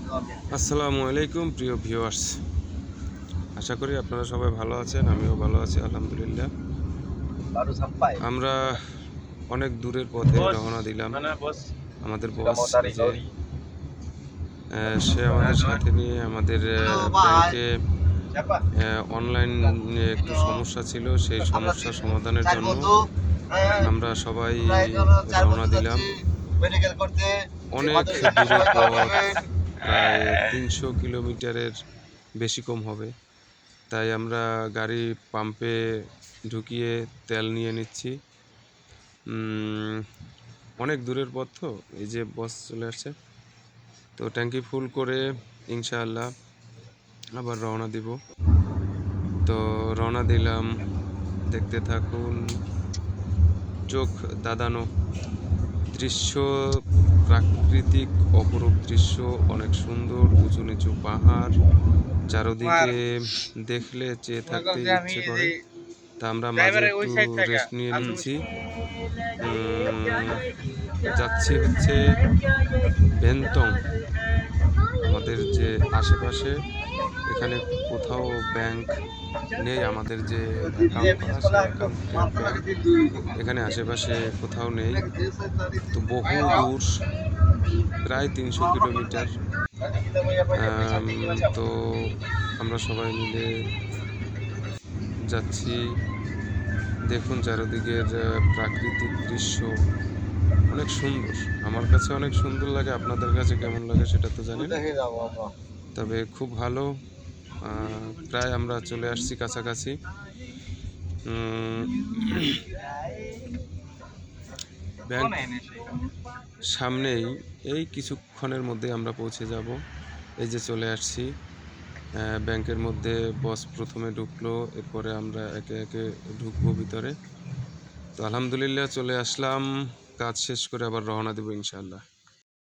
আসসালামু আলাইকুম প্রিয় ভিউয়ার্স, আশা করি আপনারা সবাই ভালো আছেন। আমিও ভালো আছি আলহামদুলিল্লাহ। আমরা অনেক দূরের পথে রওনা দিলাম। আমাদের বস যে সে আমাদের সাথে নিয়ে আমাদের ব্যাংকে অনলাইন একটু সমস্যা ছিল, সেই সমস্যা সমাধানের জন্য আমরা সবাই রওনা দিলাম। অনেক দূরের পথ, প্রায় ৩০০ কিলোমিটারের বেশি কম হবে। তাই আমরা গাড়ি পাম্পে ঢুকিয়ে তেল নিয়ে নিচ্ছি। অনেক দূরের পথ, তো এই যে বস চলে আসছে, তো ট্যাঙ্কি ফুল করে ইনশাআল্লাহ আবার রওনা দিব। তো রওনা দিলাম, দেখতে থাকুন। চোখ দাদানো দৃশ্য, প্রাকৃতিক অপরূপ দৃশ্য, অনেক সুন্দর উঁচু নিচু পাহাড়, চারদিকে দেখলে চেয়ে থাকতে ইচ্ছে করে। তা আমরা মাঝে একটু রেস্ট নিয়ে নিচ্ছি। যাচ্ছি হচ্ছে বেনতং। আমাদের যে আশেপাশে এখানে কোথাও ব্যাংক নেই, আমাদের যে অ্যাকাউন্ট করা সেই অ্যাকাউন্টের ব্যাংক এখানে আশেপাশে কোথাও নেই। তো বহু দূর, প্রায় ৩০০ কিলোমিটার। তো আমরা সবাই মিলে যাচ্ছি। দেখুন চারিদিকের প্রাকৃতিক দৃশ্য অনেক সুন্দর, আমার কাছে অনেক সুন্দর লাগে। আপনাদের কাছে কেমন লাগে সেটা তো জানি না, তবে খুব ভালো। প্রায় আমরা চলে আসছি কাছাকাছি। ব্যাংক সামনেই, এই কিছুক্ষণের মধ্যে আমরা পৌঁছে যাব। এই যে চলে আসছি ব্যাংকের মধ্যে। বস প্রথমে ঢুকলো, এরপরে আমরা একে একে ঢুকবো ভিতরে। তো আলহামদুলিল্লাহ চলে আসলাম, কাজ শেষ করে আবার রওনা দেবো ইনশাআল্লাহ।